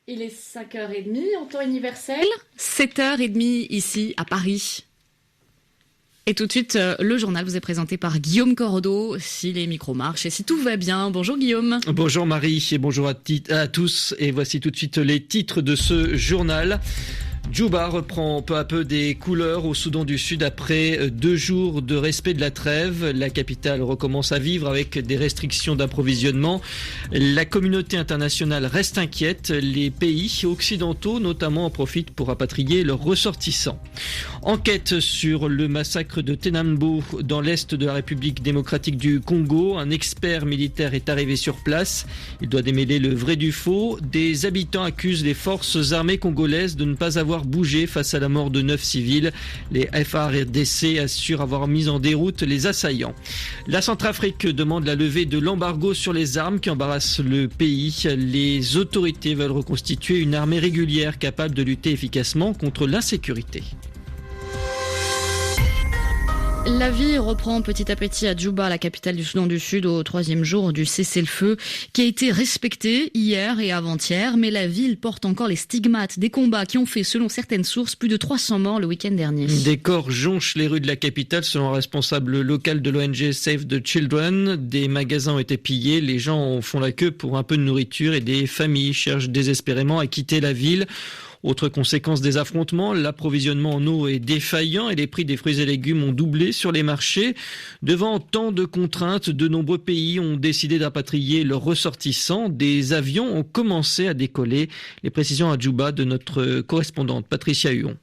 Il est 5h30 en temps universel, 7h30 ici à Paris. Et tout de suite, le journal vous est présenté par Guillaume Cordeau, si les micros marchent et si tout va bien. Bonjour Guillaume. Bonjour Marie et bonjour à tous. Et voici tout de suite les titres de ce journal. Djouba reprend peu à peu des couleurs au Soudan du Sud après 2 jours de respect de la trêve. La capitale recommence à vivre avec des restrictions d'approvisionnement. La communauté internationale reste inquiète. Les pays occidentaux notamment en profitent pour rapatrier leurs ressortissants. Enquête sur le massacre de Tenambo dans l'est de la République démocratique du Congo. Un expert militaire est arrivé sur place. Il doit démêler le vrai du faux. Des habitants accusent les forces armées congolaises de ne pas avoir bougé face à la mort de 9 civils. Les FARDC assurent avoir mis en déroute les assaillants. La Centrafrique demande la levée de l'embargo sur les armes qui embarrassent le pays. Les autorités veulent reconstituer une armée régulière capable de lutter efficacement contre l'insécurité. La vie reprend petit à petit à Djouba, la capitale du Soudan du Sud, au 3e jour du cessez-le-feu qui a été respecté hier et avant-hier. Mais la ville porte encore les stigmates des combats qui ont fait, selon certaines sources, plus de 300 morts le week-end dernier. Des corps jonchent les rues de la capitale, selon un responsable local de l'ONG Save the Children. Des magasins ont été pillés, les gens font la queue pour un peu de nourriture et des familles cherchent désespérément à quitter la ville. Autre conséquence des affrontements, l'approvisionnement en eau est défaillant et les prix des fruits et légumes ont doublé sur les marchés. Devant tant de contraintes, de nombreux pays ont décidé d'impatrier leurs ressortissants. Des avions ont commencé à décoller. Les précisions à Djouba de notre correspondante Patricia Huon.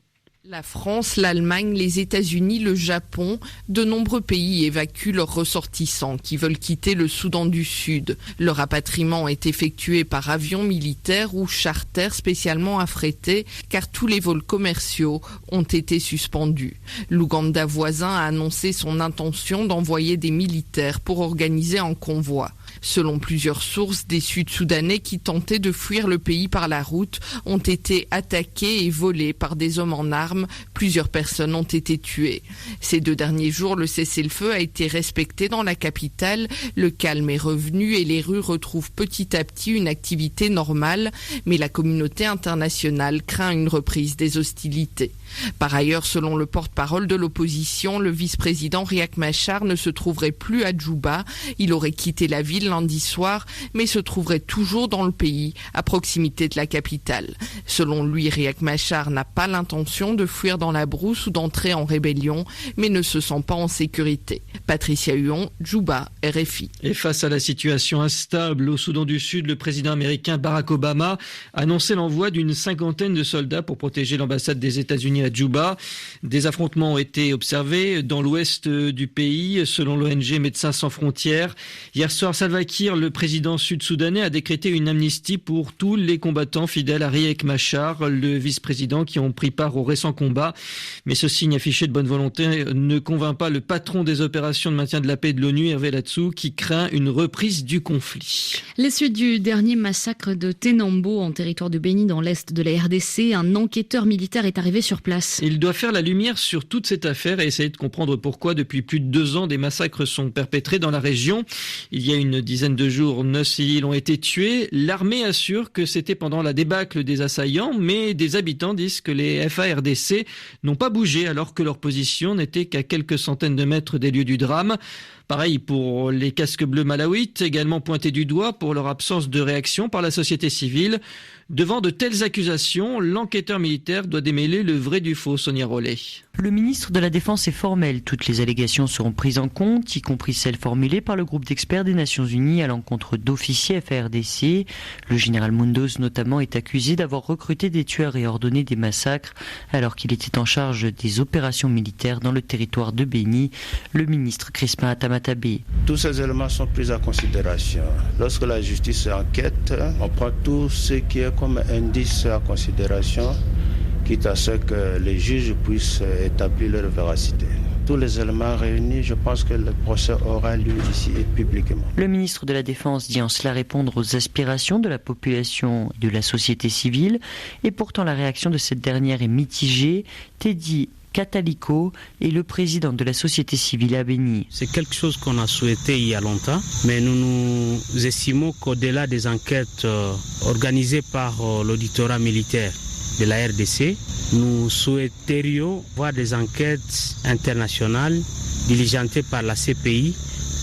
La France, l'Allemagne, les États-Unis, le Japon, de nombreux pays évacuent leurs ressortissants qui veulent quitter le Soudan du Sud. Leur rapatriement est effectué par avion militaire ou charter spécialement affrété car tous les vols commerciaux ont été suspendus. L'Ouganda voisin a annoncé son intention d'envoyer des militaires pour organiser un convoi. Selon plusieurs sources, des Sud-Soudanais qui tentaient de fuir le pays par la route ont été attaqués et volés par des hommes en armes. Plusieurs personnes ont été tuées. Ces 2 derniers jours, le cessez-le-feu a été respecté dans la capitale. Le calme est revenu et les rues retrouvent petit à petit une activité normale. Mais la communauté internationale craint une reprise des hostilités. Par ailleurs, selon le porte-parole de l'opposition, le vice-président Riek Machar ne se trouverait plus à Djouba. Il aurait quitté la ville lundi soir, mais se trouverait toujours dans le pays, à proximité de la capitale. Selon lui, Riek Machar n'a pas l'intention de fuir dans la brousse ou d'entrer en rébellion, mais ne se sent pas en sécurité. Patricia Huon, Djouba, RFI. Et face à la situation instable au Soudan du Sud, le président américain Barack Obama a annoncé l'envoi d'une 50aine de soldats pour protéger l'ambassade des États-Unis à Djouba. Des affrontements ont été observés dans l'ouest du pays, selon l'ONG Médecins sans frontières. Hier soir, Salva Kiir, le président sud-soudanais, a décrété une amnistie pour tous les combattants fidèles à Riek Machar, le vice-président, qui ont pris part aux récents combats. Mais ce signe affiché de bonne volonté ne convainc pas le patron des opérations de maintien de la paix de l'ONU, Hervé Latsou, qui craint une reprise du conflit. Les suites du dernier massacre de Tenambo en territoire de Béni dans l'est de la RDC, un enquêteur militaire est arrivé sur place. Il doit faire la lumière sur toute cette affaire et essayer de comprendre pourquoi depuis plus de 2 ans des massacres sont perpétrés dans la région. Il y a une dizaine de jours, 9 civils ont été tués. L'armée assure que c'était pendant la débâcle des assaillants, mais des habitants disent que les FARDC n'ont pas bougé alors que leur position n'était qu'à quelques centaines de mètres des lieux du drame. Pareil pour les casques bleus malawites, également pointés du doigt pour leur absence de réaction par la société civile. Devant de telles accusations, l'enquêteur militaire doit démêler le vrai du faux, Sonia Rollet. Le ministre de la Défense est formel. Toutes les allégations seront prises en compte, y compris celles formulées par le groupe d'experts des Nations Unies à l'encontre d'officiers FARDC. Le général Mundos notamment est accusé d'avoir recruté des tueurs et ordonné des massacres alors qu'il était en charge des opérations militaires dans le territoire de Béni. Le ministre Crispin Atamatabé. Tous ces éléments sont pris en considération. Lorsque la justice enquête, on prend tout ce qui est comme indice à considération, quitte à ce que les juges puissent établir leur véracité. Tous les éléments réunis, je pense que le procès aura lieu ici et publiquement. Le ministre de la Défense dit en cela répondre aux aspirations de la population et de la société civile, et pourtant la réaction de cette dernière est mitigée. Teddy Kataliko est le président de la société civile à Beni. C'est quelque chose qu'on a souhaité il y a longtemps, mais nous estimons qu'au-delà des enquêtes organisées par l'auditorat militaire de la RDC, nous souhaiterions voir des enquêtes internationales diligentées par la CPI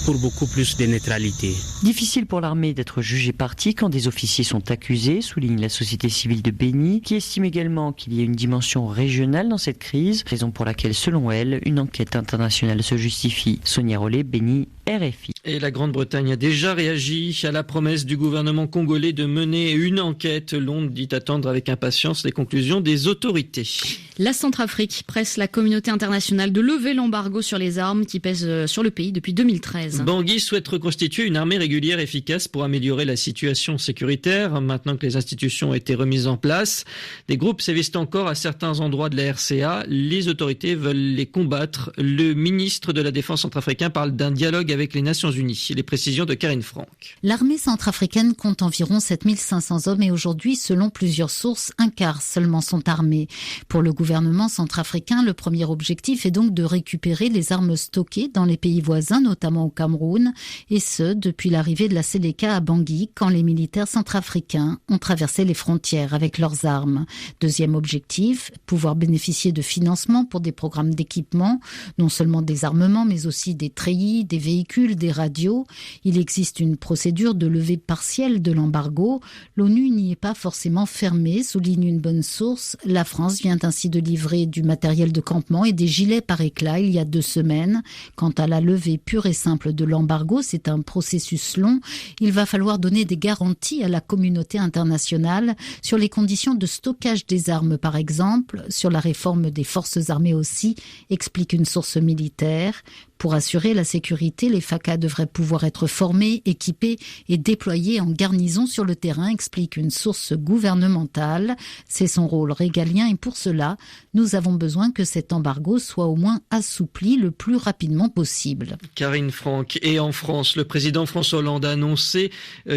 pour beaucoup plus de neutralité. Difficile pour l'armée d'être jugée partie quand des officiers sont accusés, souligne la société civile de Beni, qui estime également qu'il y a une dimension régionale dans cette crise, raison pour laquelle, selon elle, une enquête internationale se justifie. Sonia Rollet, Beni, RFI. Et la Grande-Bretagne a déjà réagi à la promesse du gouvernement congolais de mener une enquête. Londres dit attendre avec impatience les conclusions des autorités. La Centrafrique presse la communauté internationale de lever l'embargo sur les armes qui pèse sur le pays depuis 2013. Bangui souhaite reconstituer une armée régulière efficace pour améliorer la situation sécuritaire. Maintenant que les institutions ont été remises en place, des groupes sévissent encore à certains endroits de la RCA. Les autorités veulent les combattre. Le ministre de la Défense centrafricain parle d'un dialogue avec les Nations Unies. Les précisions de Karine Franck. L'armée centrafricaine compte environ 7500 hommes et aujourd'hui, selon plusieurs sources, un quart seulement sont armés. Pour le gouvernement centrafricain, le premier objectif est donc de récupérer les armes stockées dans les pays voisins, notamment au Cameroun, et ce, depuis l'arrivée de la Séléka à Bangui, quand les militaires centrafricains ont traversé les frontières avec leurs armes. Deuxième objectif, pouvoir bénéficier de financement pour des programmes d'équipement, non seulement des armements, mais aussi des treillis, des véhicules, des radios. Il existe une procédure de levée partielle de l'embargo. L'ONU n'y est pas forcément fermée, souligne une bonne source. La France vient ainsi de livrer du matériel de campement et des gilets par éclat il y a 2 semaines. Quant à la levée pure et simple de l'embargo, c'est un processus long. Il va falloir donner des garanties à la communauté internationale sur les conditions de stockage des armes, par exemple, sur la réforme des forces armées aussi, explique une source militaire. Pour assurer la sécurité, les FACA devraient pouvoir être formés, équipés et déployés en garnison sur le terrain, explique une source gouvernementale. C'est son rôle régalien et pour cela, nous avons besoin que cet embargo soit au moins assoupli le plus rapidement possible. Karine Franck. Et en France, le président François Hollande a annoncé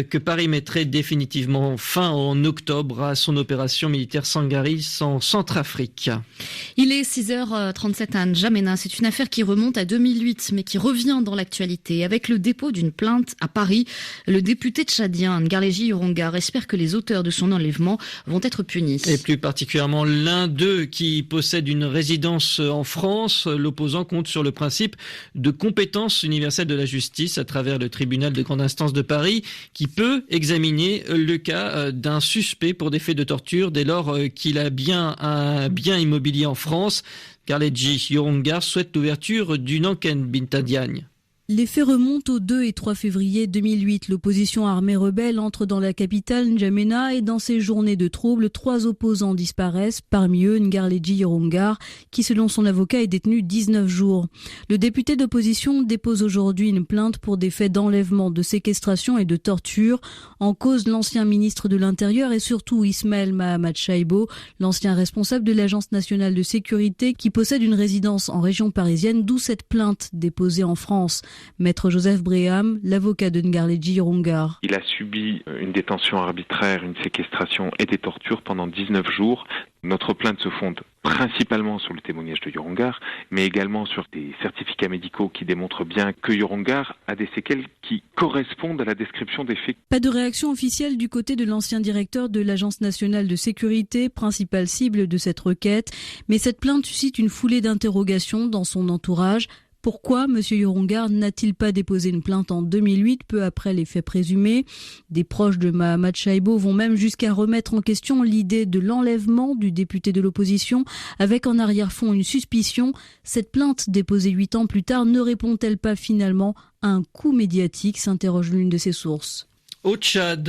que Paris mettrait définitivement fin en octobre à son opération militaire Sangaris en Centrafrique. Il est 6h37 à N'Djamena. C'est une affaire qui remonte à 2008. Mais qui revient dans l'actualité. Avec le dépôt d'une plainte à Paris, le député tchadien Ngarléji Yorongar espère que les auteurs de son enlèvement vont être punis. Et plus particulièrement l'un d'eux qui possède une résidence en France. L'opposant compte sur le principe de compétence universelle de la justice à travers le tribunal de grande instance de Paris qui peut examiner le cas d'un suspect pour des faits de torture dès lors qu'il a un bien immobilier en France. Ngarléji Yorongar souhaite l'ouverture d'une enquête Binta Diagne. Les faits remontent au 2 et 3 février 2008. L'opposition armée rebelle entre dans la capitale N'Djamena et dans ces journées de troubles, 3 opposants disparaissent, parmi eux Ngarléji Yorongar, qui selon son avocat est détenu 19 jours. Le député d'opposition dépose aujourd'hui une plainte pour des faits d'enlèvement, de séquestration et de torture. En cause, l'ancien ministre de l'Intérieur et surtout Ismaël Mahamat Chaibo, l'ancien responsable de l'Agence nationale de sécurité qui possède une résidence en région parisienne, d'où cette plainte déposée en France. Maître Joseph Bréham, l'avocat de Ngarléji Yorongar. Il a subi une détention arbitraire, une séquestration et des tortures pendant 19 jours. Notre plainte se fonde principalement sur le témoignage de Yorongar, mais également sur des certificats médicaux qui démontrent bien que Yorongar a des séquelles qui correspondent à la description des faits. Pas de réaction officielle du côté de l'ancien directeur de l'Agence nationale de sécurité, principale cible de cette requête, mais cette plainte suscite une foulée d'interrogations dans son entourage. Pourquoi M. Yorongar n'a-t-il pas déposé une plainte en 2008, peu après les faits présumés ? Des proches de Mahamat Chaibo vont même jusqu'à remettre en question l'idée de l'enlèvement du député de l'opposition, avec en arrière-fond une suspicion. Cette plainte, déposée 8 ans plus tard, ne répond-elle pas finalement à un coup médiatique, s'interroge l'une de ses sources. Au Tchad,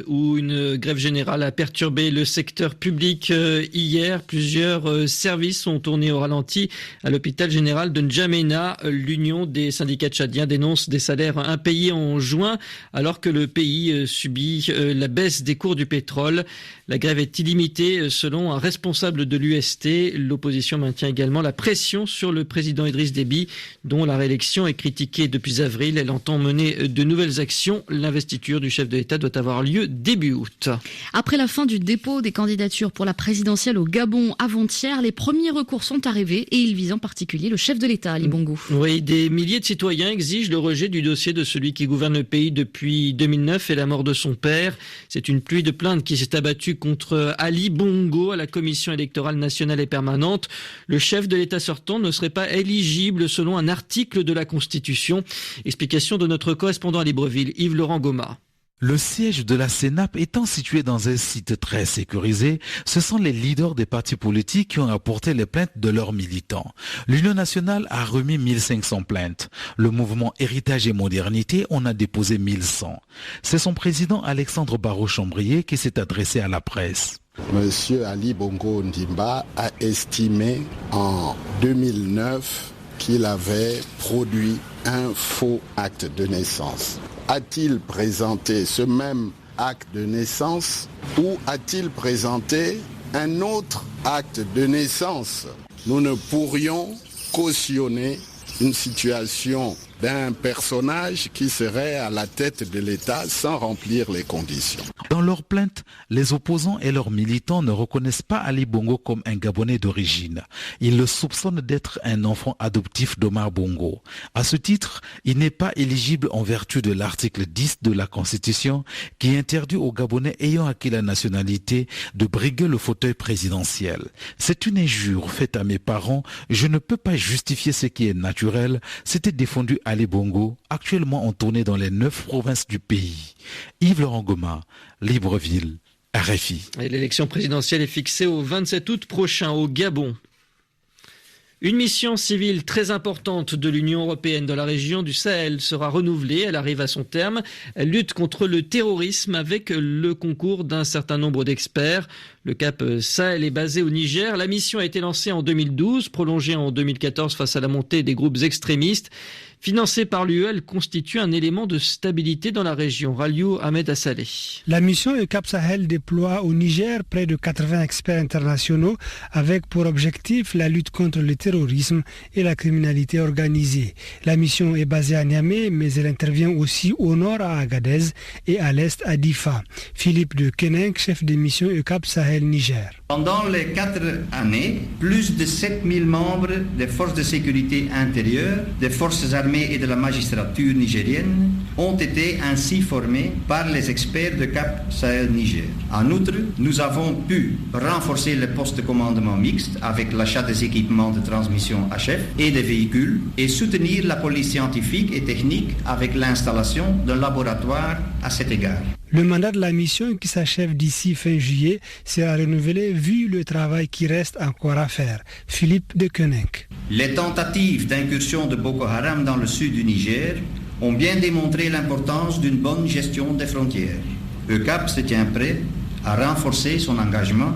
où une grève générale a perturbé le secteur public hier, plusieurs services ont tourné au ralenti à l'hôpital général de N'Djamena. L'Union des syndicats tchadiens dénonce des salaires impayés en juin, alors que le pays subit la baisse des cours du pétrole. La grève est illimitée selon un responsable de l'UST. L'opposition maintient également la pression sur le président Idriss Déby, dont la réélection est critiquée depuis avril. Elle entend mener de nouvelles actions. L'investiture du chef de l'État doit avoir lieu début août. Après la fin du dépôt des candidatures pour la présidentielle au Gabon avant-hier, les premiers recours sont arrivés et ils visent en particulier le chef de l'État, Ali Bongo. Oui, des milliers de citoyens exigent le rejet du dossier de celui qui gouverne le pays depuis 2009 et la mort de son père. C'est une pluie de plaintes qui s'est abattue contre Ali Bongo à la commission électorale nationale et permanente. Le chef de l'État sortant ne serait pas éligible selon un article de la Constitution. Explication de notre correspondant à Libreville, Yves-Laurent Goma. Le siège de la CENAP étant situé dans un site très sécurisé, ce sont les leaders des partis politiques qui ont apporté les plaintes de leurs militants. L'Union nationale a remis 1500 plaintes. Le mouvement Héritage et Modernité en a déposé 1100. C'est son président Alexandre Barraud-Chambrier qui s'est adressé à la presse. Monsieur Ali Bongo Ndimba a estimé en 2009 qu'il avait produit un faux acte de naissance. A-t-il présenté ce même acte de naissance ou a-t-il présenté un autre acte de naissance? Nous ne pourrions cautionner une situation d'un personnage qui serait à la tête de l'État sans remplir les conditions. Dans leur plainte, les opposants et leurs militants ne reconnaissent pas Ali Bongo comme un Gabonais d'origine. Ils le soupçonnent d'être un enfant adoptif d'Omar Bongo. À ce titre, il n'est pas éligible en vertu de l'article 10 de la Constitution qui interdit aux Gabonais ayant acquis la nationalité de briguer le fauteuil présidentiel. C'est une injure faite à mes parents. Je ne peux pas justifier ce qui est naturel. C'était défendu Ali Bongo, actuellement en tournée dans les 9 provinces du pays. Yves-Laurent Goma, Libreville, RFI. Et l'élection présidentielle est fixée au 27 août prochain au Gabon. Une mission civile très importante de l'Union européenne dans la région du Sahel sera renouvelée. Elle arrive à son terme. Elle lutte contre le terrorisme avec le concours d'un certain nombre d'experts. Le Cap Sahel est basé au Niger. La mission a été lancée en 2012, prolongée en 2014 face à la montée des groupes extrémistes. Financée par l'UE, elle constitue un élément de stabilité dans la région. Raliou Ahmed Assalé. La mission Cap Sahel déploie au Niger près de 80 experts internationaux avec pour objectif la lutte contre le terrorisme et la criminalité organisée. La mission est basée à Niamey, mais elle intervient aussi au nord à Agadez et à l'est à Difa. Philippe de Kenenk, chef de mission Cap Sahel Niger. Pendant les 4 années, plus de 7000 membres des forces de sécurité intérieure, des forces armées et de la magistrature nigérienne ont été ainsi formés par les experts de Cap Sahel Niger. En outre, nous avons pu renforcer les postes de commandement mixte avec l'achat des équipements de transmission HF et des véhicules et soutenir la police scientifique et technique avec l'installation d'un laboratoire à cet égard. Le mandat de la mission qui s'achève d'ici fin juillet sera renouvelé vu le travail qui reste encore à faire. Philippe de Kenenk. Les tentatives d'incursion de Boko Haram dans le sud du Niger ont bien démontré l'importance d'une bonne gestion des frontières. ECAP se tient prêt à renforcer son engagement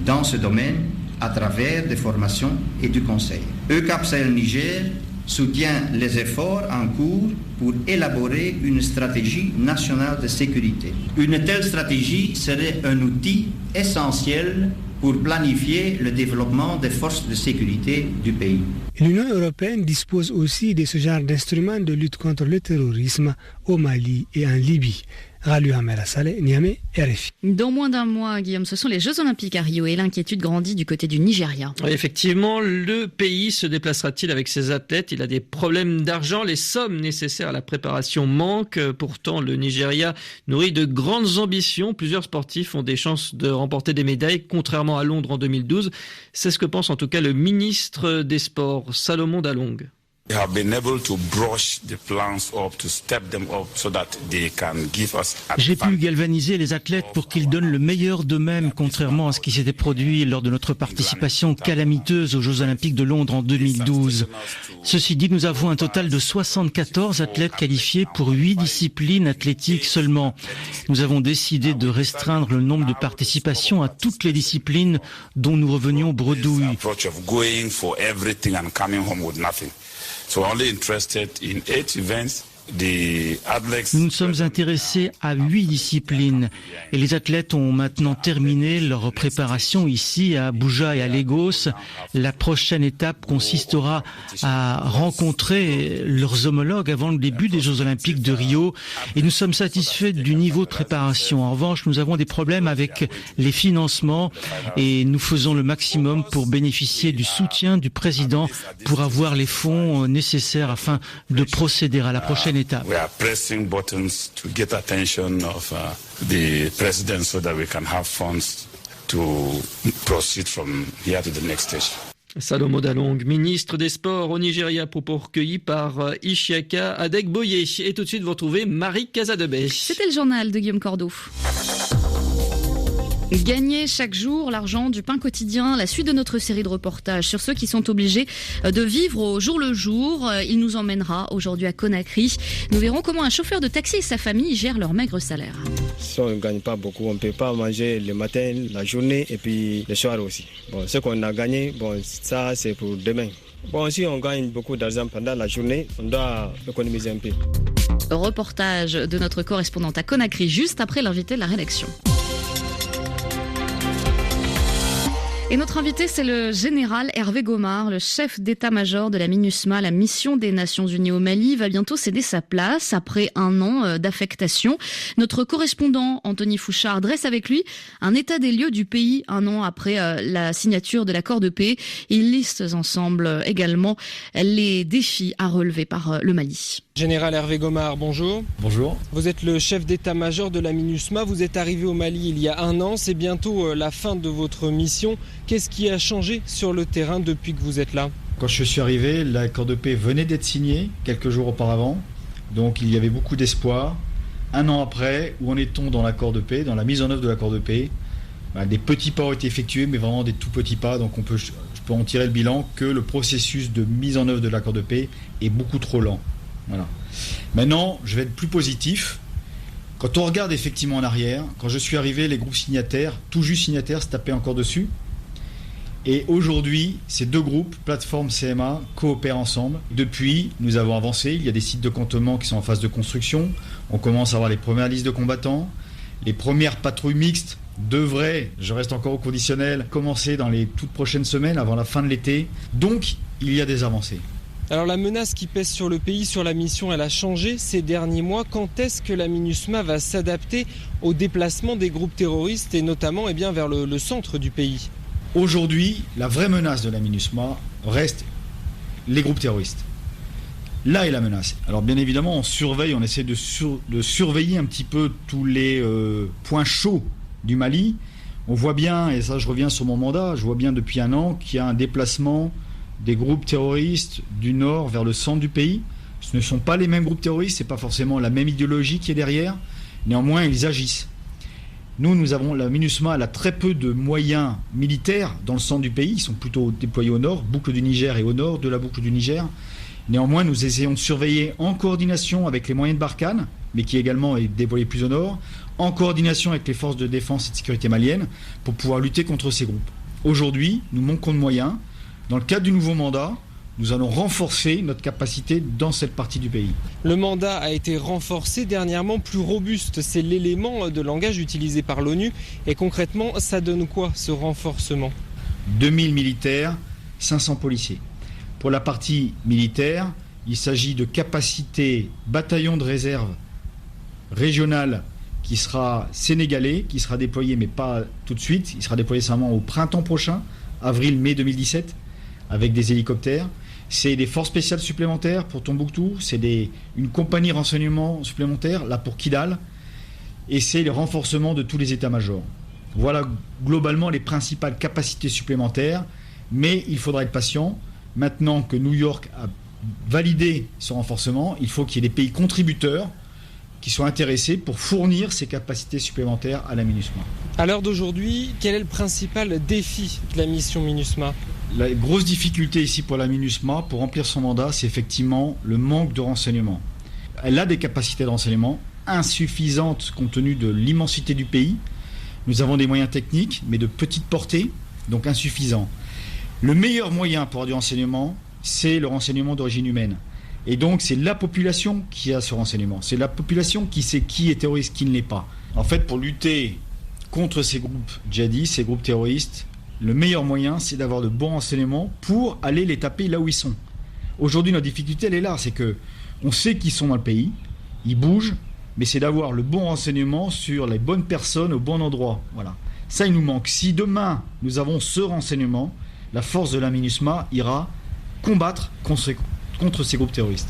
dans ce domaine à travers des formations et du conseil. ECAP Sahel Niger soutient les efforts en cours pour élaborer une stratégie nationale de sécurité. Une telle stratégie serait un outil essentiel pour planifier le développement des forces de sécurité du pays. L'Union européenne dispose aussi de ce genre d'instruments de lutte contre le terrorisme au Mali et en Libye. Raliou Ahmed Assalé, Niamey, RFI. Dans moins d'un mois, Guillaume, ce sont les Jeux Olympiques à Rio et l'inquiétude grandit du côté du Nigeria. Oui, effectivement, le pays se déplacera-t-il avec ses athlètes? Il a des problèmes d'argent, les sommes nécessaires à la préparation manquent. Pourtant, le Nigeria nourrit de grandes ambitions. Plusieurs sportifs ont des chances de remporter des médailles, contrairement à Londres en 2012. C'est ce que pense en tout cas le ministre des Sports, Salomon Dalong. J'ai pu galvaniser les athlètes pour qu'ils donnent le meilleur d'eux-mêmes, contrairement à ce qui s'était produit lors de notre participation calamiteuse aux Jeux Olympiques de Londres en 2012. Ceci dit, nous avons un total de 74 athlètes qualifiés pour 8 disciplines athlétiques seulement. Nous avons décidé de restreindre le nombre de participations à toutes les disciplines dont nous revenions bredouilles. So only interested in 8 events Nous nous sommes intéressés à 8 disciplines et les athlètes ont maintenant terminé leur préparation ici à Abuja et à Lagos. La prochaine étape consistera à rencontrer leurs homologues avant le début des Jeux Olympiques de Rio et nous sommes satisfaits du niveau de préparation. En revanche, nous avons des problèmes avec les financements et nous faisons le maximum pour bénéficier du soutien du président pour avoir les fonds nécessaires afin de procéder à la prochaine étape. We are pressing buttons to get attention of the president so that we can have funds to proceed from here to the next stage. Salomo Dalong, ministre des Sports au Nigeria, propos recueillis par Ishiaka Adegboye. Et tout de suite, vous retrouvez Marie Casadebey. C'était le journal de Guillaume Cordeau. Gagner chaque jour l'argent du pain quotidien, la suite de notre série de reportages sur ceux qui sont obligés de vivre au jour le jour. Il nous emmènera aujourd'hui à Conakry. Nous verrons comment un chauffeur de taxi et sa famille gèrent leur maigre salaire. Si on ne gagne pas beaucoup, on ne peut pas manger le matin, la journée et puis le soir aussi. Bon, ce qu'on a gagné, ça c'est pour demain. Bon, si on gagne beaucoup d'argent pendant la journée, on doit économiser un peu. Reportage de notre correspondante à Conakry juste après l'invité de la rédaction. Et notre invité, c'est le général Hervé Gomard, le chef d'état-major de la MINUSMA, la mission des Nations Unies au Mali. Il va bientôt céder sa place après un an d'affectation. Notre correspondant, Anthony Fouchard, dresse avec lui un état des lieux du pays un an après la signature de l'accord de paix. Ils listent ensemble également les défis à relever par le Mali. Général Hervé Gomard, bonjour. Bonjour. Vous êtes le chef d'état-major de la MINUSMA. Vous êtes arrivé au Mali il y a un an. C'est bientôt la fin de votre mission. Qu'est-ce qui a changé sur le terrain depuis que vous êtes là ? Quand je suis arrivé, l'accord de paix venait d'être signé quelques jours auparavant. Donc il y avait beaucoup d'espoir. Un an après, où en est-on dans l'accord de paix, dans la mise en œuvre de l'accord de paix ? Des petits pas ont été effectués, mais vraiment des tout petits pas. Donc je peux en tirer le bilan que le processus de mise en œuvre de l'accord de paix est beaucoup trop lent. Voilà. Maintenant, je vais être plus positif. Quand on regarde effectivement en arrière, quand je suis arrivé, les groupes signataires, tout juste signataires, se tapaient encore dessus. Et aujourd'hui, ces deux groupes, plateforme CMA, coopèrent ensemble. Depuis, nous avons avancé. Il y a des sites de cantonnement qui sont en phase de construction. On commence à avoir les premières listes de combattants. Les premières patrouilles mixtes devraient, je reste encore au conditionnel, commencer dans les toutes prochaines semaines, avant la fin de l'été. Donc, il y a des avancées. Alors la menace qui pèse sur le pays, sur la mission, elle a changé ces derniers mois. Quand est-ce que la MINUSMA va s'adapter au déplacement des groupes terroristes et notamment vers le centre du pays ? Aujourd'hui, la vraie menace de la MINUSMA reste les groupes terroristes. Là est la menace. Alors bien évidemment, on surveille, on essaie de surveiller un petit peu tous les points chauds du Mali. On voit bien, et ça je reviens sur mon mandat, je vois bien depuis un an qu'il y a un déplacement des groupes terroristes du nord vers le centre du pays. Ce ne sont pas les mêmes groupes terroristes, c'est pas forcément la même idéologie qui est derrière. Néanmoins, ils agissent. Nous avons, la MINUSMA, elle a très peu de moyens militaires dans le centre du pays. Ils sont plutôt déployés au nord, boucle du Niger et au nord de la boucle du Niger. Néanmoins, nous essayons de surveiller en coordination avec les moyens de Barkhane, mais qui également est déployé plus au nord, en coordination avec les forces de défense et de sécurité maliennes, pour pouvoir lutter contre ces groupes. Aujourd'hui, nous manquons de moyens. Dans le cadre du nouveau mandat, nous allons renforcer notre capacité dans cette partie du pays. Le mandat a été renforcé dernièrement, plus robuste. C'est l'élément de langage utilisé par l'ONU. Et concrètement, ça donne quoi, ce renforcement ? 2000 militaires, 500 policiers. Pour la partie militaire, il s'agit de capacité bataillon de réserve régional qui sera sénégalais, qui sera déployé, mais pas tout de suite. Il sera déployé seulement au printemps prochain, avril-mai 2017. Avec des hélicoptères, c'est des forces spéciales supplémentaires pour Tombouctou, c'est une compagnie renseignement supplémentaire, là pour Kidal, et c'est le renforcement de tous les états-majors. Voilà globalement les principales capacités supplémentaires, mais il faudra être patient. Maintenant que New York a validé ce renforcement, il faut qu'il y ait des pays contributeurs qui soient intéressés pour fournir ces capacités supplémentaires à la MINUSMA. À l'heure d'aujourd'hui, quel est le principal défi de la mission MINUSMA ? La grosse difficulté ici pour la MINUSMA, pour remplir son mandat, c'est effectivement le manque de renseignements. Elle a des capacités de renseignement insuffisantes compte tenu de l'immensité du pays. Nous avons des moyens techniques, mais de petite portée, donc insuffisants. Le meilleur moyen pour avoir du renseignement, c'est le renseignement d'origine humaine. Et donc c'est la population qui a ce renseignement. C'est la population qui sait qui est terroriste, qui ne l'est pas. En fait, pour lutter contre ces groupes djihadistes, ces groupes terroristes, le meilleur moyen, c'est d'avoir de bons renseignements pour aller les taper là où ils sont. Aujourd'hui, notre difficulté, elle est là. C'est que on sait qu'ils sont dans le pays, ils bougent, mais c'est d'avoir le bon renseignement sur les bonnes personnes au bon endroit. Voilà. Ça, il nous manque. Si demain, nous avons ce renseignement, la force de la MINUSMA ira combattre contre ces groupes terroristes.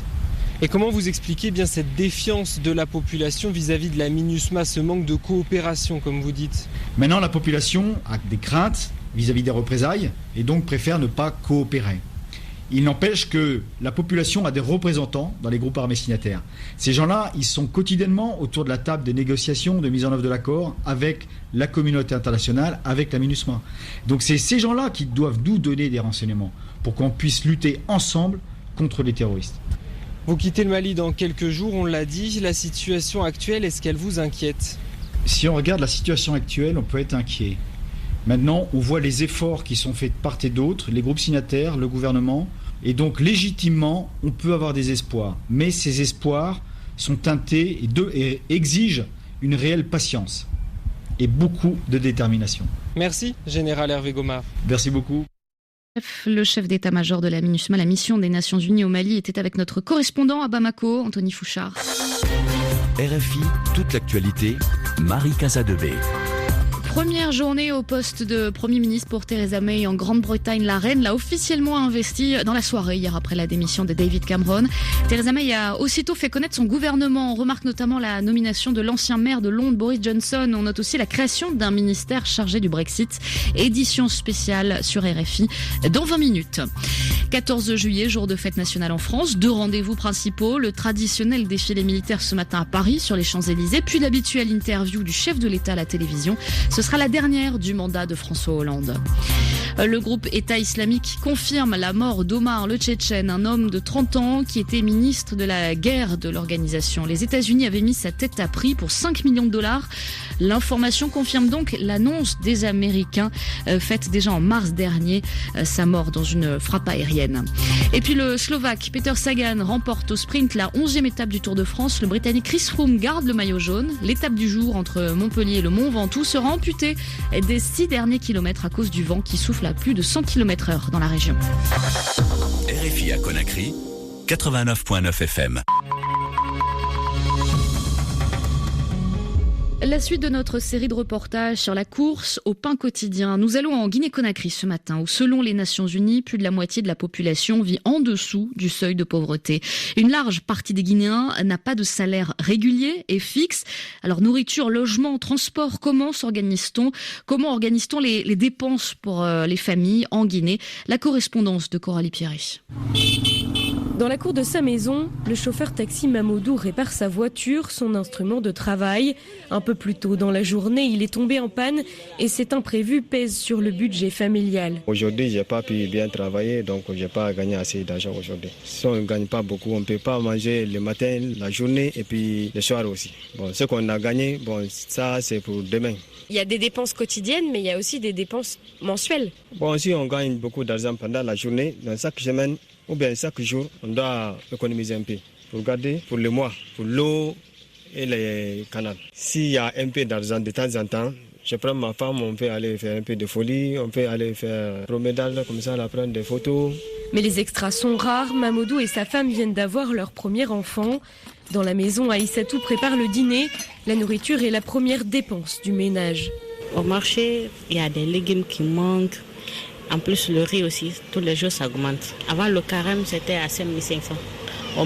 Et comment vous expliquez bien cette défiance de la population vis-à-vis de la MINUSMA, ce manque de coopération, comme vous dites ? Maintenant, la population a des craintes vis-à-vis des représailles et donc préfère ne pas coopérer. Il n'empêche que la population a des représentants dans les groupes armés signataires. Ces gens-là, ils sont quotidiennement autour de la table des négociations, de mise en œuvre de l'accord avec la communauté internationale, avec la MINUSMA. Donc c'est ces gens-là qui doivent nous donner des renseignements pour qu'on puisse lutter ensemble contre les terroristes. Vous quittez le Mali dans quelques jours, on l'a dit. La situation actuelle, est-ce qu'elle vous inquiète ? Si on regarde la situation actuelle, on peut être inquiet. Maintenant, on voit les efforts qui sont faits de part et d'autre, les groupes signataires, le gouvernement. Et donc, légitimement, on peut avoir des espoirs. Mais ces espoirs sont teintés et exigent une réelle patience et beaucoup de détermination. Merci, Général Hervé Gomard. Merci beaucoup. Le chef d'état-major de la MINUSMA, la mission des Nations Unies au Mali, était avec notre correspondant à Bamako, Anthony Fouchard. RFI, toute l'actualité, Marie Casadebé. Première journée au poste de Premier ministre pour Theresa May en Grande-Bretagne. La reine l'a officiellement investie dans la soirée hier après la démission de David Cameron. Theresa May a aussitôt fait connaître son gouvernement. On remarque notamment la nomination de l'ancien maire de Londres, Boris Johnson. On note aussi la création d'un ministère chargé du Brexit. Édition spéciale sur RFI dans 20 minutes. 14 juillet, jour de fête nationale en France. 2 rendez-vous principaux. Le traditionnel défilé militaire ce matin à Paris sur les Champs-Élysées. Puis l'habituelle interview du chef de l'État à la télévision. Ce sera la dernière du mandat de François Hollande. Le groupe État islamique confirme la mort d'Omar le Tchétchène, un homme de 30 ans qui était ministre de la guerre de l'organisation. Les États-Unis avaient mis sa tête à prix pour 5 millions de dollars. L'information confirme donc l'annonce des Américains faite déjà en mars dernier, sa mort dans une frappe aérienne. Et puis le Slovaque Peter Sagan remporte au sprint la 11e étape du Tour de France. Le Britannique Chris Froome garde le maillot jaune. L'étape du jour entre Montpellier et le Mont Ventoux sera amputée des 6 derniers kilomètres à cause du vent qui souffle à plus de 100 km/h dans la région. RFI à Conakry, 89.9 FM. La suite de notre série de reportages sur la course au pain quotidien. Nous allons en Guinée-Conakry ce matin, où selon les Nations Unies, plus de la moitié de la population vit en dessous du seuil de pauvreté. Une large partie des Guinéens n'a pas de salaire régulier et fixe. Alors nourriture, logement, transport, comment s'organise-t-on ? Comment organise-t-on les dépenses pour les familles en Guinée ? La correspondance de Coralie Pierry. Dans la cour de sa maison, le chauffeur taxi Mamadou répare sa voiture, son instrument de travail. Un peu plus tôt dans la journée, il est tombé en panne et cet imprévu pèse sur le budget familial. Aujourd'hui, je n'ai pas pu bien travailler, donc je n'ai pas gagné assez d'argent aujourd'hui. Si on ne gagne pas beaucoup, on ne peut pas manger le matin, la journée et puis le soir aussi. Bon, ce qu'on a gagné, ça c'est pour demain. Il y a des dépenses quotidiennes, mais il y a aussi des dépenses mensuelles. Bon, si on gagne beaucoup d'argent pendant la journée, dans chaque semaine ou bien chaque jour, on doit économiser un peu pour garder pour le mois, pour l'eau et les canaux. S'il y a un peu d'argent de temps en temps, je prends ma femme, on peut aller faire un peu de folie, on peut aller faire promenade comme ça, prendre des photos. Mais les extras sont rares. Mamadou et sa femme viennent d'avoir leur premier enfant. Dans la maison, Aïssatou prépare le dîner. La nourriture est la première dépense du ménage. Au marché, il y a des légumes qui manquent. En plus, le riz aussi, tous les jours, ça augmente. Avant, le carême, c'était à 5 500.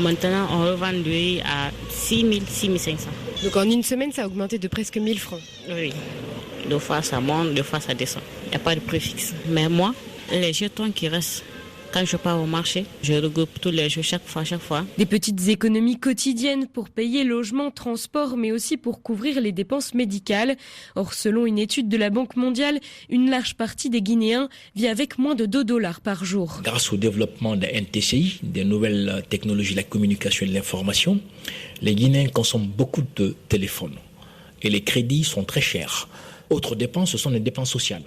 Maintenant, on revend le riz à 6 000, 6 500. Donc en une semaine, ça a augmenté de presque 1 000 francs. Oui. 2 fois ça monte, 2 fois ça descend. Il n'y a pas de prix fixe. Mais moi, les jetons qui restent, quand je pars au marché, je regroupe tous les jours, chaque fois. Des petites économies quotidiennes pour payer logement, transport, mais aussi pour couvrir les dépenses médicales. Or, selon une étude de la Banque mondiale, une large partie des Guinéens vit avec moins de $2 par jour. Grâce au développement des NTCI, des nouvelles technologies de la communication et de l'information, les Guinéens consomment beaucoup de téléphones et les crédits sont très chers. Autres dépenses, ce sont les dépenses sociales.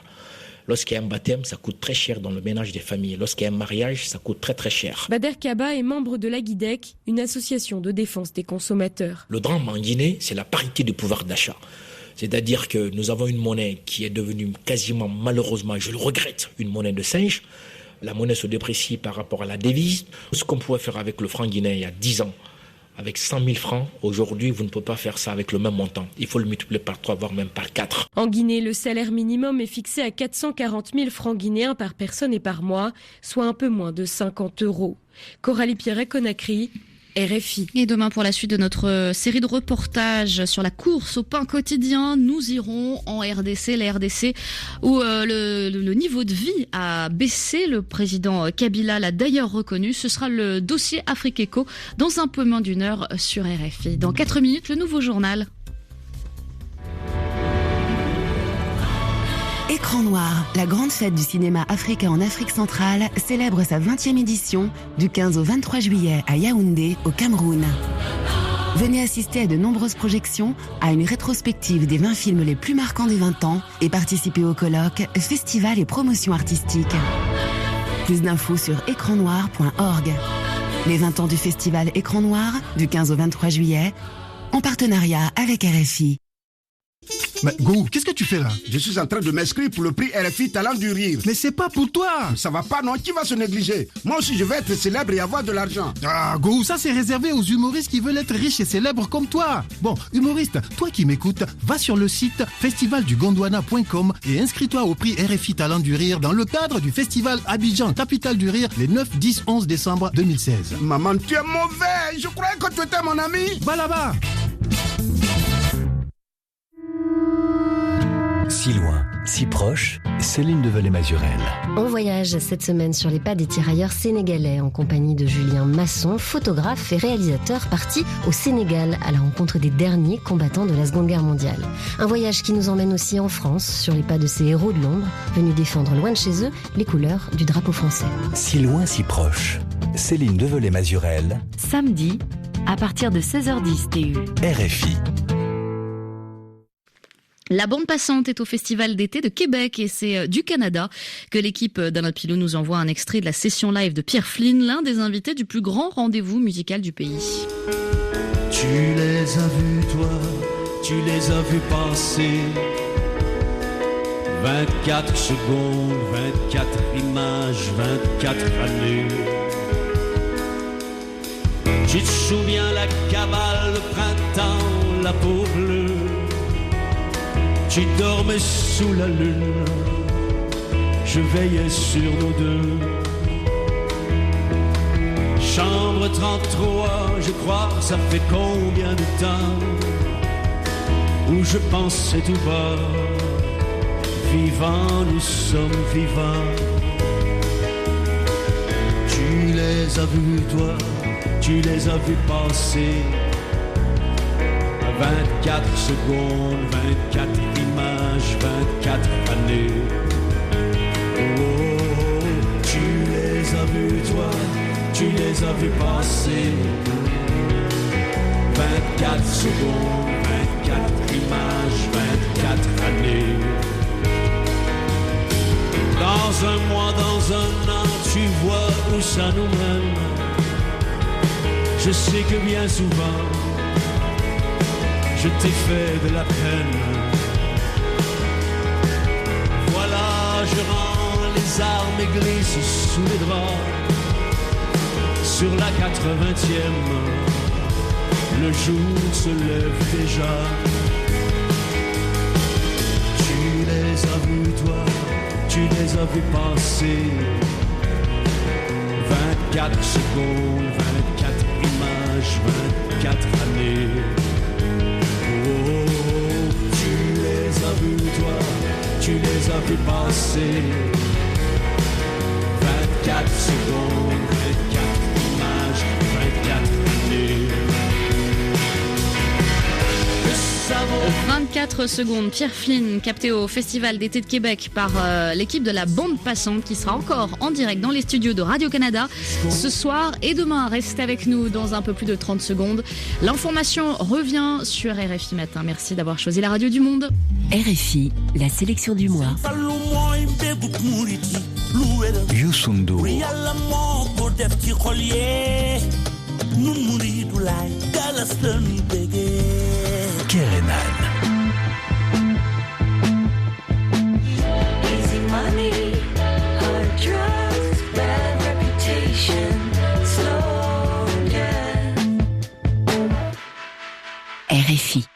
Lorsqu'il y a un baptême, ça coûte très cher dans le ménage des familles. Lorsqu'il y a un mariage, ça coûte très très cher. Bader Kaba est membre de l'Aguidec, une association de défense des consommateurs. Le drame en Guinée, c'est la parité du pouvoir d'achat. C'est-à-dire que nous avons une monnaie qui est devenue quasiment, malheureusement, je le regrette, une monnaie de singe. La monnaie se déprécie par rapport à la devise. Ce qu'on pouvait faire avec le franc guinéen il y a 10 ans, avec 100 000 francs, aujourd'hui, vous ne pouvez pas faire ça avec le même montant. Il faut le multiplier par 3, voire même par 4. En Guinée, le salaire minimum est fixé à 440 000 francs guinéens par personne et par mois, soit un peu moins de 50 €. Coralie Pierret-Conakry, RFI. Et demain, pour la suite de notre série de reportages sur la course au pain quotidien, nous irons en RDC, la RDC, où le niveau de vie a baissé. Le président Kabila l'a d'ailleurs reconnu. Ce sera le dossier Afrique Éco dans un peu moins d'une heure sur RFI. Dans 4 minutes, le nouveau journal. Écran noir, la grande fête du cinéma africain en Afrique centrale, célèbre sa 20e édition du 15 au 23 juillet à Yaoundé, au Cameroun. Venez assister à de nombreuses projections, à une rétrospective des 20 films les plus marquants des 20 ans et participer au colloque, festival et promotion artistique. Plus d'infos sur écrannoir.org. Les 20 ans du festival Écran Noir, du 15 au 23 juillet, en partenariat avec RFI. Mais Go, qu'est-ce que tu fais là? Je suis en train de m'inscrire pour le prix RFI Talent du Rire. Mais c'est pas pour toi. Ça va pas, non? Qui va se négliger? Moi aussi, je vais être célèbre et avoir de l'argent. Ah, Go, ça c'est réservé aux humoristes qui veulent être riches et célèbres comme toi. Bon, humoriste, toi qui m'écoutes, va sur le site festivaldugondwana.com et inscris-toi au prix RFI Talent du Rire dans le cadre du festival Abidjan, capitale du rire, les 9, 10, 11 décembre 2016. Maman, tu es mauvais. Je croyais que tu étais mon ami. Va là-bas. Si loin, si proche, Céline Develay-Mazurel. On voyage cette semaine sur les pas des tirailleurs sénégalais en compagnie de Julien Masson, photographe et réalisateur parti au Sénégal à la rencontre des derniers combattants de la Seconde Guerre mondiale. Un voyage qui nous emmène aussi en France sur les pas de ces héros de l'ombre venus défendre loin de chez eux les couleurs du drapeau français. Si loin, si proche, Céline Develay-Mazurel. Samedi, à partir de 16h10 TU. RFI. La bande passante est au Festival d'été de Québec et c'est du Canada que l'équipe d'Alain Pilot nous envoie un extrait de la session live de Pierre Flynn, l'un des invités du plus grand rendez-vous musical du pays. Tu les as vus, toi, tu les as vus passer. 24 secondes, 24 images, 24 années. Tu te souviens la cabale, le printemps, la peau bleue. Tu dormais sous la lune, je veillais sur nous deux. Chambre 33, je crois, ça fait combien de temps où je pensais tout bas, vivants, nous sommes vivants. Tu les as vus, toi, tu les as vus passer. 24 secondes, 24 images, 24 années. Oh, tu les as vus, toi, tu les as vus passer. 24 secondes, 24 images, 24 années. Dans un mois, dans un an, tu vois où ça nous mène. Je sais que bien souvent, je t'ai fait de la peine. Voilà, je rends les armes et glisse sous les draps. Sur la 80e, le jour se lève déjà. Tu les as vus, toi, tu les as vus passer. 24 secondes, 24 images, 24 années. Tu les as vus passer. 24 secondes, 24 images, 24 années. 24 secondes, Pierre Flynn, capté au Festival d'été de Québec par l'équipe de la bande passante qui sera encore en direct dans les studios de Radio-Canada ce soir et demain. Restez avec nous dans un peu plus de 30 secondes. L'information revient sur RFI Matin. Merci d'avoir choisi la radio du monde. RFI, la sélection du mois. Youssou Kerenan. Easy money, hard drugs, bad reputation, slow death. RFI.